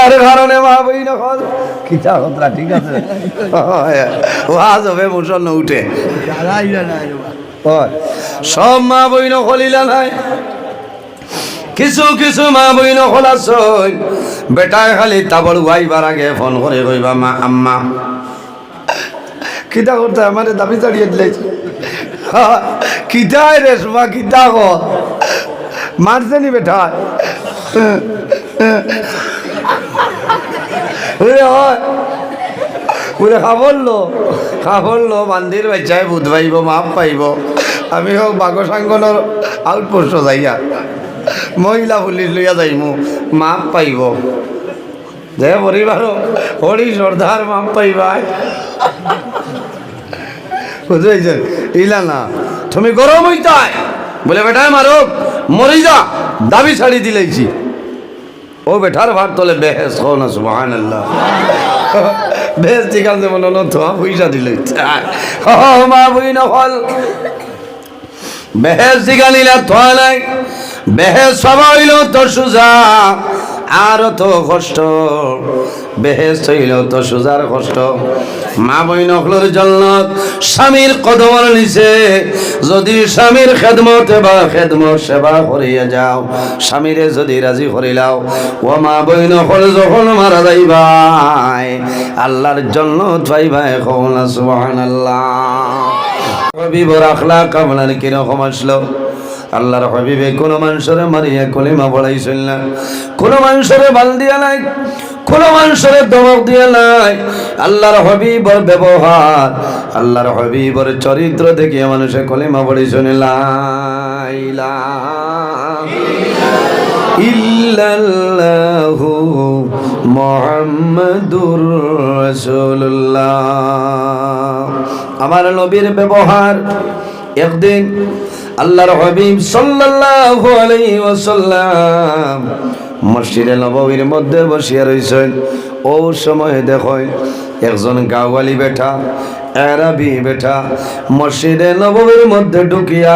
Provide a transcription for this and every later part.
এর কারণে মা বই নকল কিতা কথা ঠিক আছে ওয়াজ হবে মুসল উঠে সব মা বই নকলিলা নাই কিছু কিছু মা বই নকল আছে বেটায় খালি তাবল গাইবার আগে ফোন করে কইবা মা আম্মা কিতা করতে আমারে দাবি চাড়িয়ে দিলে কিতায় রে সুমা কিতা কর মারছে নি বেটা খাবরলো মান্দির বাচ্চায় বুধ পাইব মাপ পাইব আমি হোক বাগসাঙ্গনের আউটপোস্ট যাইয়া মহিলা পুলিশ লইয়া যাইমু মাপ পাইব যে পরিবার হরি শ্রদ্ধার মাপ পাইবাই বুঝেছেন ইলা না তুমি গরম হইতাই বলে বেটায় মারো মরি যা দাবি ছাড়ি দিলেছি ও বেটার ভাত তোলে বেহেস হো না সুবহানাল্লাহ বেহেস ঠিক আছে বলো না তো পয়সা দিলে মা বই নকল বেহেস দিগানিলা তো নাই বেহেস সবাই হইল তো সুজা আর তো কষ্ট বেহেস হইল তো সুজার কষ্ট মা বই নকলের জন্য স্বামীর কদমর নিচে যদি স্বামীর খেদমত বা খেদমত সেবা করিয়া যাও স্বামীরে যদি রাজি করিলাও ও মা বই নকল যখন মারা যাইবাই আল্লাহর জন্য পাইবাই কওনা সুবহানাল্লাহ হাবিবর আখলাক আপনার কিরকম আসলো আল্লাহর হাবিবে কোন মানুষের মারিয়া কলিমা পড়াইছিল না কোন মানুষের বাল দিয়া নাই কোন মানুষের দমক দিয়া নাই আল্লাহর হাবিবর ব্যবহার আল্লাহর হাবিবর চরিত্র দেখে মানুষে কলিমা পড়াইছিল লা ইলাহা ইল্লাল্লাহু মুহাম্মাদুর রাসূলুল্লাহ আমার নবীর ব্যবহার একদিন আল্লাহর হাবিব সাল্লাল্লাহু আলাইহি ওয়াসাল্লাম মসজিদে নববীর মধ্যে বসিয়া রইছেন ও সময় দেখো একজন গাওয়ালি বেটা আরবি বেটা মসজিদে নববীর মধ্যে ঢুকিয়া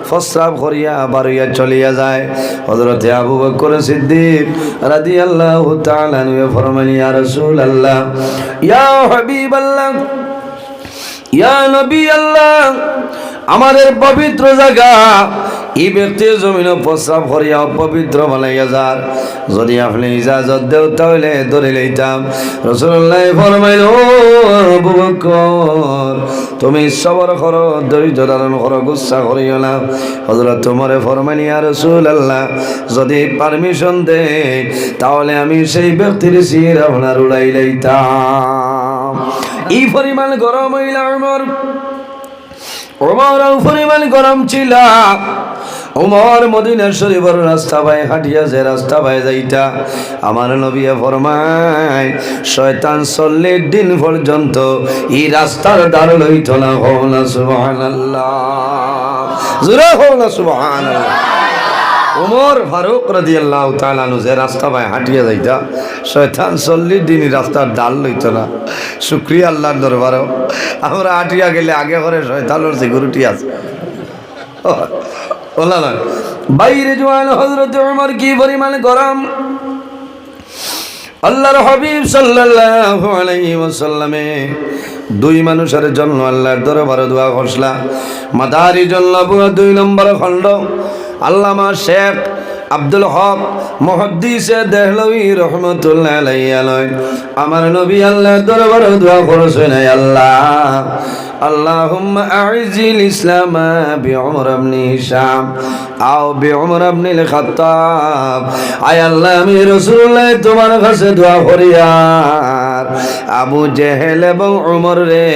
প্রস্রাব করিয়া বাড়িয়া চলিয়া যায় হযরত আবু বকর সিদ্দিক রাদিয়াল্লাহু তাআলা আনহু ফরমান ইয়া রাসূলুল্লাহ ইয়া হাবিবাল্লাহ ইয়া নবী আল্লাহ আমাদের পবিত্র জায়গা এই ব্যক্তি জমিন প্রস্রাব করিয়া অপবিত্র বানাইয়া যার যদি আপনি ইজাজত দেও তাহলে ধরে লইতাম রাসূলুল্লাহ ফরমাইল ও আবু বকর তুমি সবর করো ধৈর্য ধারণ করো গুসা করিও না হযরত ওমরে ফরমাইল ইয়া রাসূলুল্লাহ যদি পারমিশন দেয় তাহলে আমি সেই ব্যক্তির শির আপনার উড়াই লইতাম এই পরিমাণ গরম হইল ওমর পরিমাণ গরম ছিল ওমর মদিনা শরীফের রাস্তা পায় হাঁটিয়া যে রাস্তা পায় যাইতা আমার নবী ফরমায় শয়তান 40 দিন পর্যন্ত এই রাস্তার দ্বার লইত না হও না সুবহানাল্লাহ জোরে হও না সুবহানাল্লাহ ওমর ফারুক রাদিয়াল্লাহু তাআলা আনহু যে রাস্তা পায় হাঁটিয়া যাইতা শয়তান 40 দিন রাস্তার ডাল লইত না শুকরিয়া আল্লাহর দরবারে আমরা হাঁটিয়া গেলে আগে করে শয়তানের সিকিউরিটি আছে ওলা না বাইরে জওয়ান হযরত ওমর কি পরিমাণ গরম আল্লাহর হাবিব সাল্লাল্লাহু আলাইহি ওয়াসাল্লামে দুই মানুষের জন্য আল্লাহর দরবারে দোয়া করছলা মাদারিজুল নবুওয়াত 2 নম্বর খণ্ড আল্লামা শেখ আব্দুল হক মুহাদ্দিসে দেহলভী রহমাতুল্লাহ আলাইহি আমার নবী আল্লাহর দরবারে দোয়া করেছেন আল্লাহ اللهم أعز الإسلام بعمر بن هشام أو بعمر بن الخطاب أي الله من رسول الله তোমার কাছে দোয়া করি আর আবু জেহেল এবং উমর রে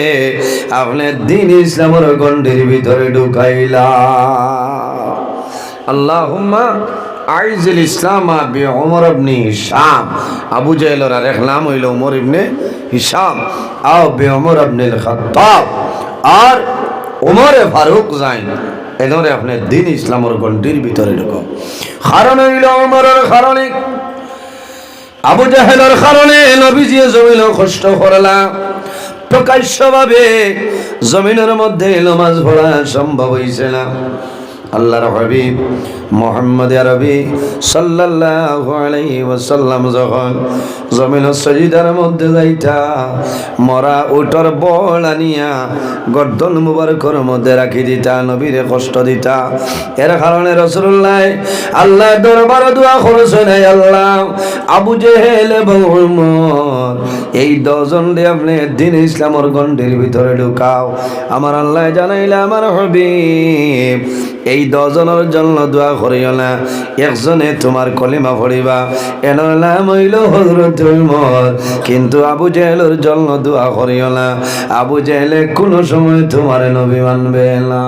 আপনি দ্বীন ইসলামের গণ্ডির ভিতরে ঢুকাইলা আল্লাহুম্মা আইজিল ইসলাম বিউমর ইবনে হিশাম আবু জেহেলের আরেক নাম হইল উমর ইবনে হিশাম আও বিউমর ইবনে খাত্তাব আর উমরে ফারুক যাইন এদরে আপনি দ্বীন ইসলামের গণ্ডির ভিতরে ঢুকো কারণ হইল উমরের কারণে আবু জেহেলের কারণে নবীজি জমিন কষ্ট করলা প্রকাশ্যভাবে জমিনের মধ্যে নামাজ পড়া সম্ভব হইছে না আল্লাহর হাবিব মুহাম্মদ আরবি সাল্লাল্লাহু আলাইহি ওয়াসাল্লাম যখন জমিনের সজিদার মধ্যে যাইতা মরা উটর বল আনিয়া গর্দন মুবারকের মধ্যে রাখি দিতা, নবীরে কষ্ট দিতা। এর কারণে রাসূলুল্লাহ আল্লাহ দরবারে দোয়া করেছেন, হে আল্লাহ, আবু জেহেল এবং উমর এই দুজন দিয়ে আপনি দ্বীন ইসলামের গণ্ডির ভিতরে ঢুকাও। আমার আল্লাহ জানাইলে আমার হাবিব এই দুজনের জন্য দোয়া করিও না, একজনে তোমার কলিমা পড়িবা, এনার নাম হইল হযরত উমর। কিন্তু আবু জেহেলের জন্য দোয়া করিও না, আবু জেহেলে কোনো সময় তোমার নবী মানবে না।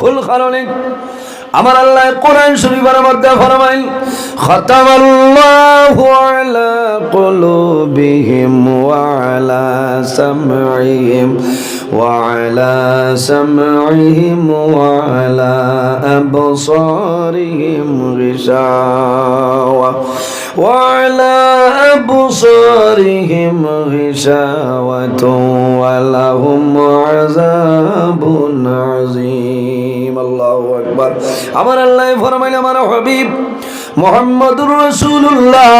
কোন কারণে? আমার আল্লাহ কোরআন শরীফের মধ্যে ফরমাইল, খাতামাল্লাহু আলা কুলুবিহিম ওয়া আলা সামঈহিম ওয়া আলা সামঈহিম ওয়া আলা আবসারিহিম গিশাওয়া ওয়া আলা আবসারিহিম গিশাওয়াতুন ওয়া লাহুম আযাবুন আযীম। আল্লাহু আকবার। আমার আল্লাহ ফরমাইল, আমার হাবিব মুহাম্মদুর রাসূলুল্লাহ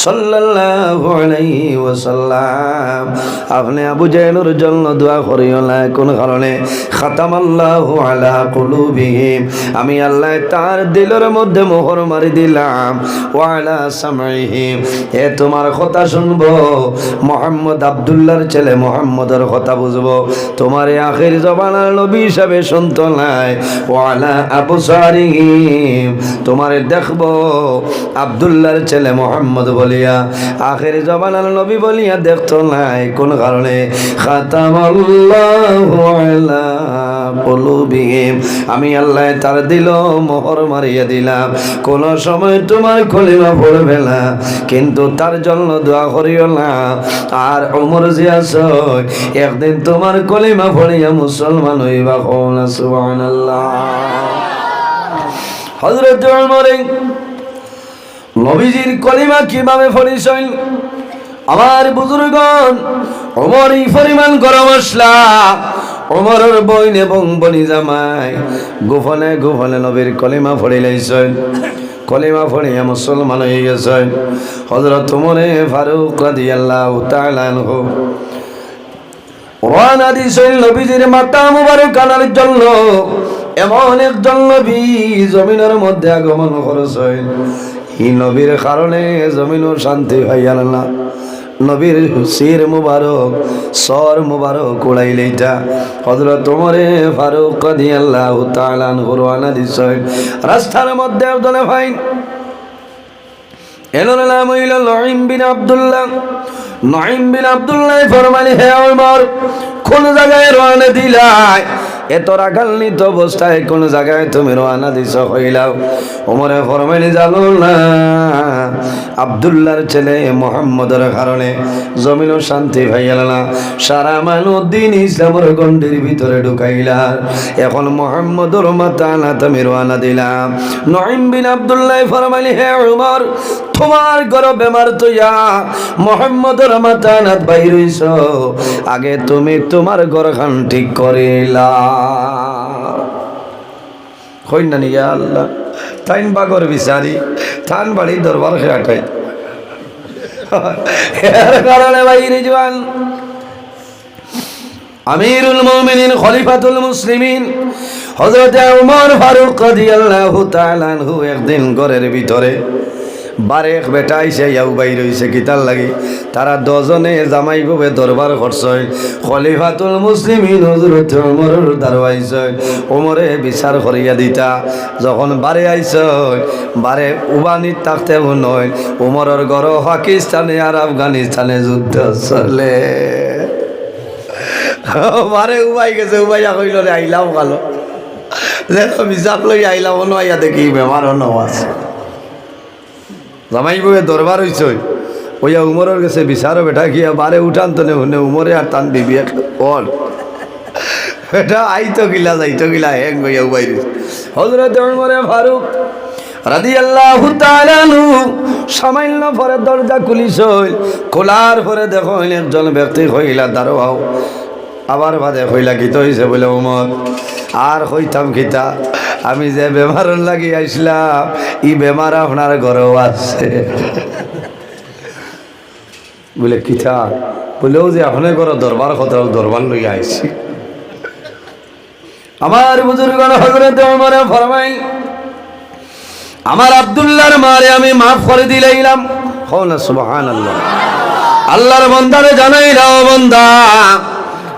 সাল্লাল্লাহু আলাইহি ওয়াসাল্লাম আপনি আবু জেহেলের জন্য দোয়া করিও না। কোন কারণে? খাতামাল্লাহু আলা কুলুবিহিম, আমি আল্লাহ তার দিলের মধ্যে মোহর মারি দিলাম, ওয়া আলা সামঈহিম, এ তোমার কথা শুনবো, মুহাম্মদ আব্দুল্লাহর ছেলে মুহাম্মদের কথা বুঝবো, তোমার আখির জমানার নবী হিসাবে শুনতো নাই। ওয়া আলা আবসারিহিম, তোমারে দেখবো আব্দুল্লাহর ছেলে মুহাম্মদ বলিয়া, আখির জমানার নবী বলিয়া দেখতো নাই। কোন কারণে? খাতামাল্লাহু আলা কুলুবিহিম, আমি আল্লাহ তার দিল মোহর মারিয়া দিলাম, কোন সময় তোমার কলিমা পড়বে না, কিন্তু তার জন্য দোয়া করিও না। আর ওমর জি আছে, একদিন তোমার কলিমা পড়িয়া মুসলমান হইবা, কোন সুবহানাল্লাহ। হযরত ওমর নবীজির কলিমা কিভাবে পড়িছেন? আমার বুজুর্গণ, ওমর এই পরিমাণ গরম আসলা, ওমরের বোন এবং বনি জামাই গোপনে গোপনে নবীর কলিমা পড়ে লাইছেন, কলিমা পড়িয়া মুসলমান হয়ে গেছেন। হযরত ওমর ফারুক রাদিয়াল্লাহু তাআলা আনহু রওনা দিয়েছেন নবীজির মাথা মুবারক আনার জন্য। এমন একজন নবী জমিনের মধ্যে আগমন করেছেন, এই নবীর কারণে জমিনও শান্তি হইয়া না। নবীর শির মুবারক, সর মুবারক উড়াইলেইটা হযরত ওমর ফারুক রাদিয়াল্লাহু তাআলা আনহু রওনা দিয়েছেন। রাস্তার মধ্যে একজনে ভাই এনার নাম হইল নঈম বিন আব্দুল্লাহ। নঈম বিন আব্দুল্লাহ ফরমাইলেন, হে ওমর, কোন জায়গায় রওনা দিলাই? এত রাগান্বিত অবস্থায় কোন জায়গায় তুমি রওনা দিছ হইলাও? ওমরে ফরমাইলেন, জানো না, আব্দুল্লাহর ছেলে মুহাম্মদের কারণে জমিনও শান্তি পাইল না, সারা মানুষ দ্বীন ইসলামের গণ্ডির ভিতরে ঢুকাইলা, এখন মুহাম্মদের মাথা না তুমি রওনা দিলাম। নঈম বিন আব্দুল্লাহ ফরমাইলেন, হে ওমর, তোমার ঘর বেমার তৈয়া মুহাম্মদের মাথা না বাইর হইছ, আগে তুমি তোমার ঘর খান ঠিক করিলা। হই না নিয়া আল্লাহ তাইন বাগর বিচারি থান বাড়ি দরবার খেয়াটাই এর কারণে ভাই রিজওয়ান আমিরুল মুমিনিন খলিফাতুল মুসলিমিন হযরত ওমর ফারুক রাদিয়াল্লাহু তাআলা আনহু একদিন ঘরের ভিতরে বারেক বেটা আইসে ইয়াও বাইর হইছে কিতার লাগি, তারা দুজনে জামাই বউয়ে দরবার করছেন। খলিফাতুল মুসলিমিন হযরত ওমরের দরবাইছে, ওমরে বিচার করিয়া দিতা। যখন বারে আইছে, বারে উবানি থাকতে নয়, ওমরের ঘর পাকিস্তানে আর আফগানিস্তানে যুদ্ধ চলে। বারে উবাই গেছে, উবাইয়া কইল রে আইলাম ভালো, দেখো বিচার লই আইলাম, অন্য আইয়া দেখি বেমার অন্য আছে। জামাই বউয়ে দরবার হইছ, ওইয়া উমরের কাছে বিচারও বেটা গিয়া বারে উঠান তো নে উমরে আর তান বিবি বল বেটা আইতো গিলা যাইতো গিলা হেং গইয়া উবাই হযরত ওমর ফারুক রাদিয়াল্লাহু তাআলা আনহু সামান্য পরে দরজা খুলিছ, খোলার পরে দেখো একজন ব্যক্তি কইলা দাঁড়াও, আবার বাদে কইলা কি তো হইছে বলে ওমর আর হইতাম খিতা আমি যে বেমারন লাগি আইসলাম ই বেমার আপনার ঘরেও আছে বলে কিতা বলেও যে আপনার ঘরে দরবার কথা দরবার লইয়া আইছি আমার বুজুর্গণ হযরত ওমরে ফরমাই আমার আব্দুল্লাহর মারে আমি মাফ করে দিলাম হও না সুবহানাল্লাহ আল্লাহর বান্দারে জানাই দাও বান্দা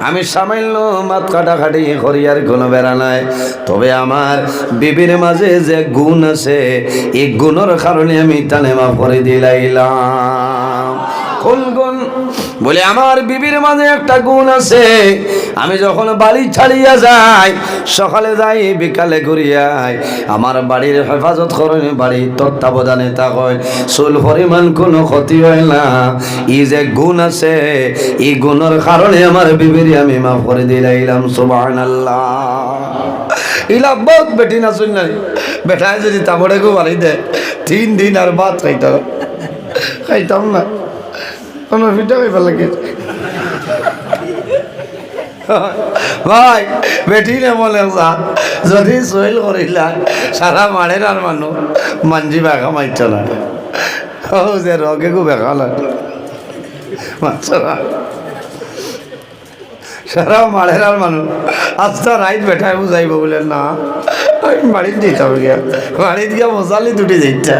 আমি সামান্য মাত কাটাকাটি করি আর কোনো বেড়া নাই তবে আমার বিবির মাঝে যে গুণ আছে এই গুণের কারণে আমি তানে মাফ করে দিলাম কোন গুণ বলে আমার বিবির মাঝে একটা গুণ আছে আমি যখন বাড়ি ছাড়িয়া যাই সকালে যাই বিকালে ঘুরিয়াই আমার বাড়ির হেফাজত করেন বাড়ির তত্ত্বাবধানে থাকেন চুল পরিমাণ কোনো ক্ষতি হয় না এই যে গুণ আছে এই গুণের কারণে আমার বিবির আমি মাফ করে দিলাম সুবহানাল্লাহ ইলা বহুত বেটি না শুন নাই বেটায় যদি তাবড়ে গো বাড়ি দেয় 3 দিন আর ভাত খাইতাম না কোনো ভিটা হইবার লাগে ভাই বেটি নে বলে যদি সইল করিলা সারা মাড়ের আর মানুষ মানজি বেখা মাইছ না ও যে রগে গো বেখা না সারা মাড়ের আর মানুষ আস্তা রাইত বেঠায় বুঝাইব বলে না বাড়িতে যেতে হবে গিয়া বাড়িতে গিয়া মশালি দুটি যেতে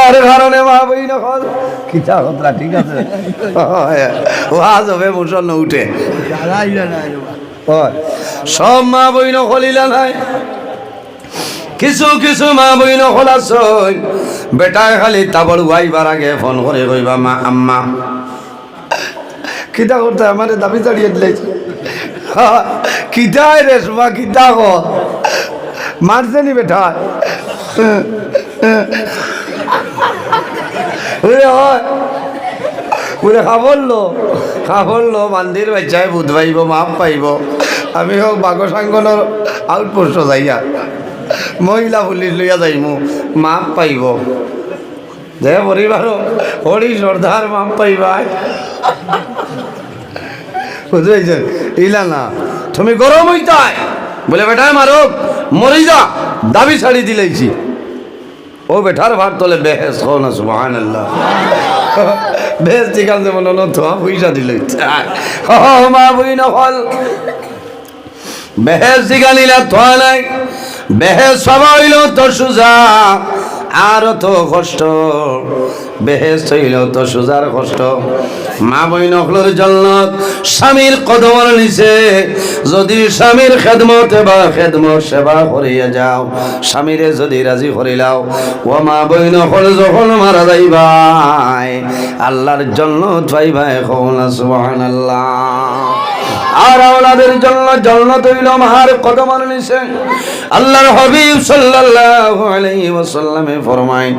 আর কারণে মা বই নকল কিতা কথা ঠিক আছে ওয়াজ হবে মুসল উঠে সব মা বই নকলিলা নাই কিছু কিছু মা বই নকল আসই বেটায় খালি তাবড় গাইবার আগে ফোন করে কইবা মা আম্মা কিতা করতে আমার দাবি চাড়িয়ে দিলাইছে কিতায় রেশমা কিতা কর মারছে নি বেটা খাবরলো মান্দির বাচ্চায় বুধ পাইব মাপ পাইব আমি হোক বাগসাঙ্গনের আউটপোস্ট যাইয়া মহিলা পুলিশ লইয়া যাইমু মাপ পাইব যে পরিবার হরি শ্রদ্ধার মাপ পাইবাই বুঝেছেন ইলা না তুমি গরম হইতাই বলে বেটায় মারো মরি যা দাবি ছাড়ি দিলেছি ও বেটার ভাত তোলে বেহেস হো না সুবহানাল্লাহ বেহেস ঠিক আছে বলো না তো পয়সা দিলে মা বই নকল বেহেস দিগালিলা তো নাই বেহেস সবাই হইল তো সুজা আর তো কষ্ট বেহেশত হইল তো সুজার কষ্ট মা বই নকলের জন্নত স্বামীর কদমের নিচে যদি স্বামীর খেদমতে বা খেদমত সেবা করিয়া যাও স্বামীরে যদি রাজি করিলাও ও মা বই নকল যখন মারা যাইবাই আল্লাহর জন্নত পাইবাই কওনা সুবহানাল্লাহ আর আওলাদের জন্য জান্নাত হইল মার কদমের নিচে আল্লাহর হাবিব সাল্লাল্লাহু আলাইহি ওয়াসাল্লামে ফরমায়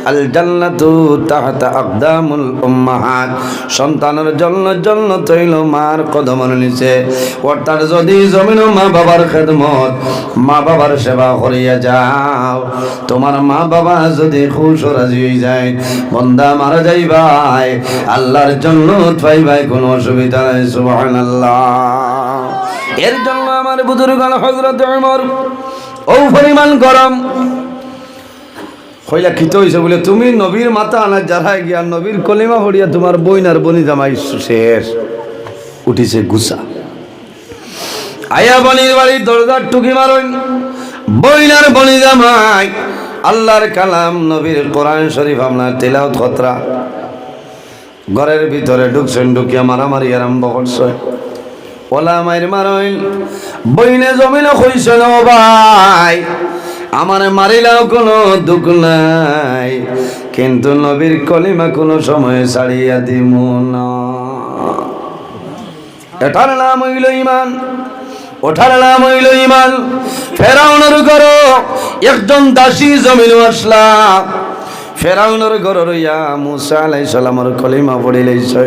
আল জান্নাতু তাহতা আকদামুল উম্মাহাত সন্তানের জন্য জান্নাত হইল মার কদমের নিচে অর্থাৎ যদি জমিন মা বাবার খেদমত মা বাবার সেবা করিয়া যাও তোমার মা বাবা যদি খুশ রাজি হয়ে যায় বান্দা মারা যাইবাই আল্লাহর জান্নাত পাইবাই কোনো অসুবিধা নাই সুবহানাল্লাহ এর জন্য আমার বুজুর্গণ হযরত ওমর ও পরিমাণ গরম কইলা কিতো হইছে বলে তুমি নবীর মাথা আনা যারাই গিয়া নবীর কলিমা পড়িয়া তোমার বইন আর বনি জামাই শেষ উঠিছে গুসা আয়া বনির বাড়ির দরজার টুকি মারইন বইন আর বনি জামাই আল্লাহর কালাম নবীর কোরআন শরীফ আপনার তেলাওয়াত খতরা ঘরের ভিতরে ঢুকছেন ঢুকিয়া মারামারি আরম্ভ করছে ওলা মাইর মারইন বইনে জমিনে কইছেন ও ভাই আমার মারিলাও কোনো দুঃখ নাই কিন্তু নবীর কলিমা কোনো সময় ছাড়িয়া দিমু না এটার নাম হইল ইমান ওঠার নাম হইল ইমান ফেরাউনের ঘর একজন দাসী জমিন আসলা ফেরাউনের ঘর রইয়া মুসা আলাইহিস সালামের কলিমা পড়ি লইছে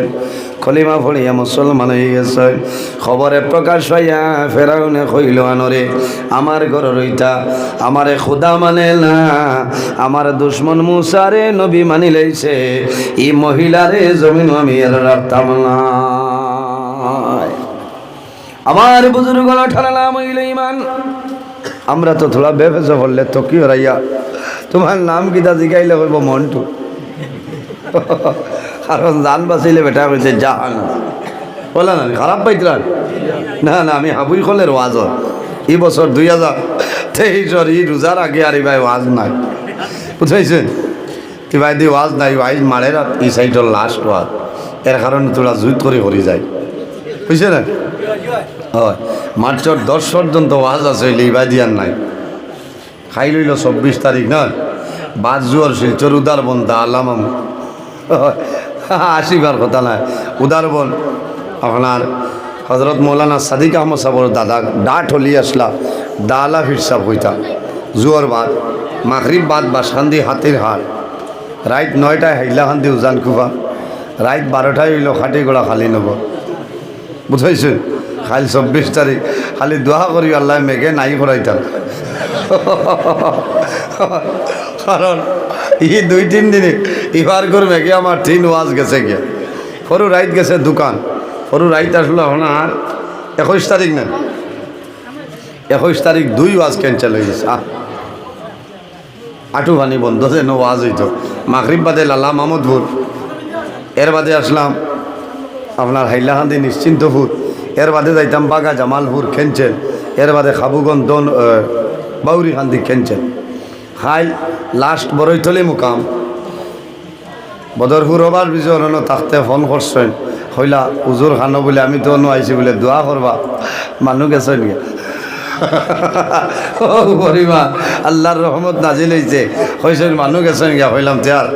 কলিমা পড়িয়া মুসলমান হয়ে গেছে খবরে প্রকাশ হইয়া ফেরাউনে কইল আনরে আমার ঘর রইতা আমারে খুদা মানে না আমার দুশ্মন মুসারে নবী মানি লইছে এই মহিলারে জমিন আমি আর রাখতাম না আমার বুজুর্গরা ঠানালাম হইলে ইমান। আমরা তো থোড়া বেফেসে বললে তো কি হরাইয়া তোমার নাম কিতা জিগাইলে কইব মন্টু, কারণ জান বাঁচাইলে বেটা কইছে জাহান বলে না খারাপ পাইতরান না না আমি হাবুই খলের ওয়াজর এই বছর 2023 ই রোজার আগে আর ভাই ওয়াজ নাই বুঝাইছেন কি ভাই দি ওয়াজ নাই ওয়াইজ মারের এই সাইডের লাস্ট ওয়াজ এর কারণে তোরা জুত করে যায় বুঝছে না হয় মার্চ 10 পর্যন্ত ওয়াজ আছে লিবাই দিয়ার নাই খাই লইল 24 তারিখ না বাদ জুয়ার শিলচর উদার বন্ধা আল্লাহ মামু আসিবার কথা নাই উদার বন আপনার হজরত মৌলানা সাদিক আহমদ সাহর দাদা ডাট হলি আসলা দালা ফিরসাব হইতা জুয়ার বাদ মাগরিব বাদ বাসখান্দি হাতির হাট রাইত 9টায় হাইলাখান্দি উজান কুফা রাইত 12টায় হইল খাটিগোড়া খালি নব বুঝাইছেন খালি 24 তারিখ খালি দোয়া করি আল্লাহ মেঘে নাই করাইতাম কারণ ই 2-3 দিনে এবার করে মেঘে আমার 3 ওয়াজ গেছে গিয়া সরু রাইত গেছে দোকান সরু রাইত আসলো এখন আর 21 তারিখ না 21 তারিখ 2 ওয়াজ ক্যান্সেল হয়ে গেছে আটু ভানি বন্ধ যেন ওয়াজ হইতো মাগরিব বাদে লালা মাহমুদপুর এর বাদে আসলাম আপনার হাইলাকান্দি নিশ্চিন্তপুর এর বাদে যাইতাম বাগা জামালপুর খেনচেল এর বাদে খাবুগঞ্জ বাউরিকান্দি খেনচেল হাই লাস্ট বরৈতলি মুকাম বদরপুর ওবার বিজয়ন থাকতে ফোন করছেন হইলা উজুর খানো বলে আমি তো আইছি বলে দোয়া করবা মানুষ গেছেন গে পরিমা আল্লাহর রহমত নাজিল হয়েছে হয়েছেন মানুষ গেছেন গিয়া হইলাম তেয়ার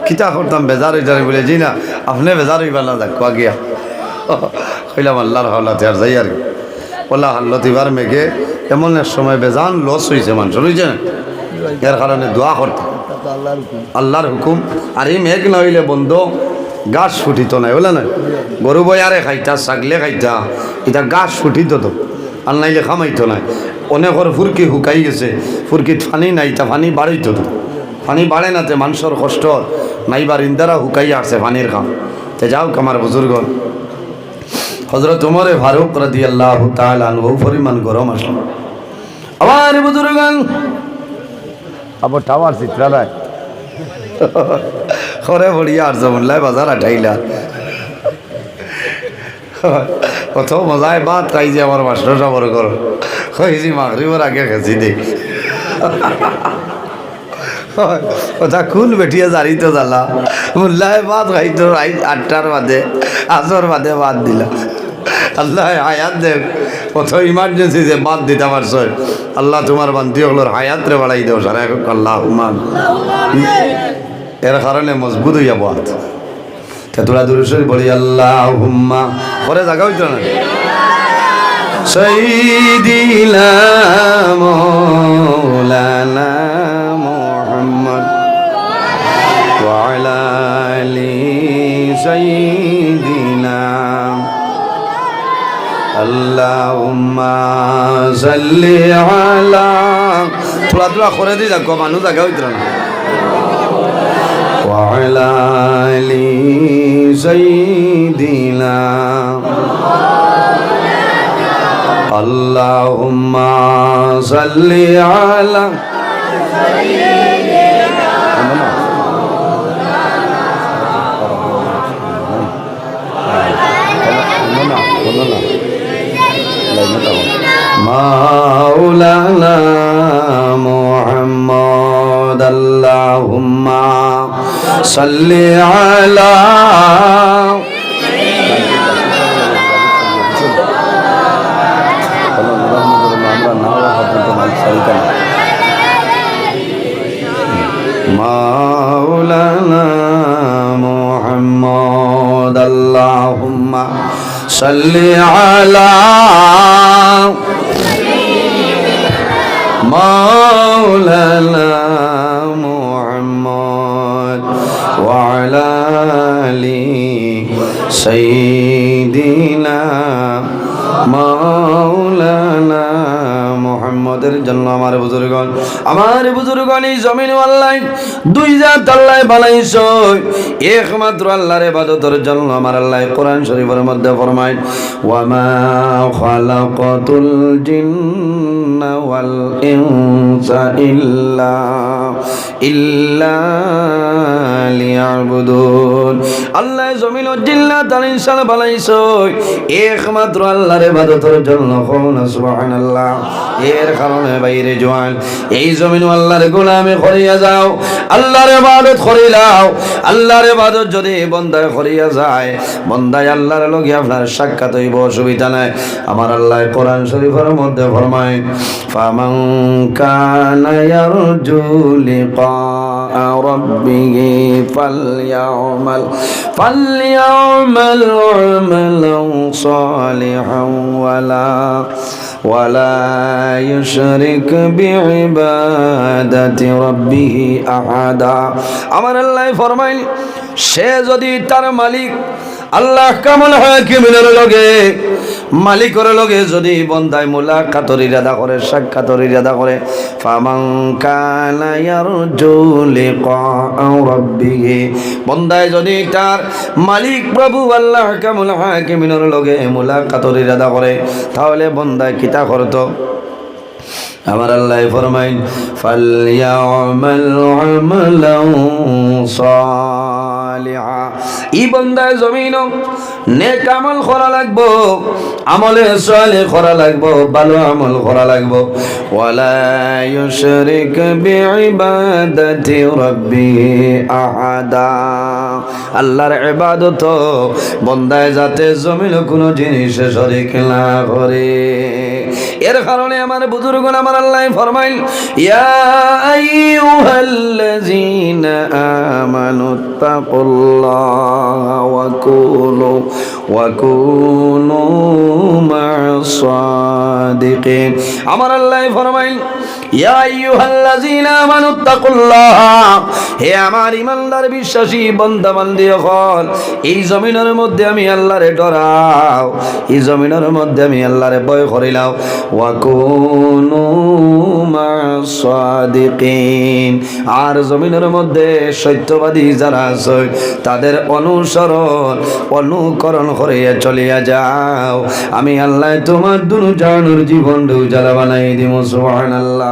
কিতা করতাম বেজার হইতারে বলে জি না আপনি বেজার হইবা না দেখবা গিয়া হইলাম আল্লাহর হাওলা তেয়ার যাই আর ওলা হাল্লতিবার মেঘে এমন এক সময় বেজান লস হয়েছে মানুষ হয়েছে না এর কারণে দোয়া করতাম আল্লাহর হুকুম আর এই মেঘ না হইলে বন্ধ গাছ ফুটিত নাই বলে না গরু বয়ারে খাইতা ছাগলে খাইতা এটা গাছ ফুটিত তো আর নাইলে খামাইতো নাই অনেকর ফুরকি শুকাই গেছে ফুরকিত পানি নাই তা পানি বাড়িত তো পানি বাড়ে না তে মানুষের কষ্ট নাইবার ইন্দারা শুকাই আসছে পানির কাম তে যাও আমার বুজুর্গ হযরত ওমর ফারুক রাদিয়াল্লাহু তাআলা আনহু পরিমাণ গরম আসলো আমার বুজুর্গান আবার টাওয়ার চিত্রালয় খরে ভরিয়া আর জমলাই বাজার আঠাইলা কত মজায় বাদ খাই যে আমার মাস্টার সবর কর হয়েছি মাগরিবের আগে খেয়েছি দেখ কথা খুন বেঠিয়া জারি তো জ্বালা মোল্লায় বাদ খাইতো 8টার বাদে আসর বাদে বাদ দিলা আল্লাহ হায়াত দেব কত ইমার্জেন্সি যে বাদ দিতে পারছ আল্লাহ তোমার বান্তি হলোর হায়াত রে বাড়াই দেও সারা আল্লাহ হুমান এর কারণে মজবুত হইয়া বাদ তোরা দুরুশরীফ বলি আল্লাহুম্মা পরে জায়গা হইতো না সাইয়্যিদিনা মাওলানা মুহাম্মদ ওয়া আলা আলি সাইয়্যিদিনা আল্লাহুম্মা সাল্লি আলা তোরা করে দি যাক মানুষ জায়গা হইতো না وعلى آل سيدنا اللهم صل على مولانا محمد اللهم صل على مولانا محمد اللهم صل على مولانا محمد وعلى آل سيدنا مولانا محمد ইবাদতের জন্য আমার বুজুর্গণ এই জমিন আল্লাহ দুই জাত আল্লাহ বানাইছো একমাত্র আল্লাহর ইবাদতের জন্য আমার আল্লাহ কোরআন শরীফের মধ্যে ফরমায় ওয়া মা খালাকাতুল জিন্না ওয়াল ইনসা ইল্লা লিয়াবুদুন। আল্লাহ জমিন ও জিন্নাত আর ইনসান বানাইছো একমাত্র আল্লাহর ইবাদতের জন্য। সুবহানাল্লাহ। এর কারণে বাইরে জওয়ান এই জমিন আল্লাহর গোলামি করিয়া যাও, আল্লাহর ইবাদত করিলাও। আল্লাহর ইবাদত যদি বন্দায় করিয়া যায়, বন্দায় আল্লাহর লগে আপনার সাক্ষাৎ হইব, অসুবিধা নাই। আমার আল্লাহ কোরআন শরীফের মধ্যে ফরমায় ফামান কানা ইয়ারজু লিকা রাব্বিহি ফালইয়ামাল আমালান সালিহান ওয়ালা ইউশরিক বিইবাদাতি রাব্বিহি আহাদা। আমার আল্লাহ ফরমাইল, সে যদি তার মালিক আল্লাহ কামল হাকিমের লগে মালিকের লগে যদি বন্দায় মুলাকাতের ইরাদা করে, সাক্ষাতের ইরাদা করে, ফামান কানা ইয়ারজু লিকা রাব্বিহি, বন্দায় যদি তার মালিক প্রভু আল্লাহ কামল হাকিমের লগে মুলাকাতের ইরাদা করে, তাহলে বন্দায় কিতা করত? আমার আল্লাহ ফরমাইন ফালইয়ামাল আমালান সালিহা। ই বন্দায় জমিন নেক আমল করা লাগবো, আমলে সালেহ করা লাগবো, ভালো আমল করা লাগবো। ওয়ালা ইউশরিক বিইবাদাতি রাব্বিহি আহাদা। আল্লাহর ইবাদত বন্দায় যাতে জমিন কোনো জিনিসে শরীক না করে। এর কারণে আমার বুজুর্গণ আমার আল্লাহ ফরমাইল ইয়া আইয়ুহাল্লাযীনা আমানুত্তাকুল্লাহা ওয়া কুনু মা'আস সাদিকিন। আমার আল্লাহ ফরমাইল ইয়া আইয়ুহাল্লাযীনা আমানুত্তাকুল্লাহা, হে আমার ঈমানদার বিশ্বাসী বান্দা বান্দি হল, এই জমিনের মধ্যে আমি আল্লাহরে ডরাও, এই জমিনের মধ্যে আমি আল্লাহরে ভয় করিলাও। ওয়া কুনু মা'আস সাদিকিন, আর জমিনের মধ্যে সত্যবাদী যারা আছে তাদের অনুকরণ করে চলিয়া যাও। আমি আল্লাহ তোমার দুনু জানুর জীবন উজালা বানাই দিব। সুবহানাল্লাহ।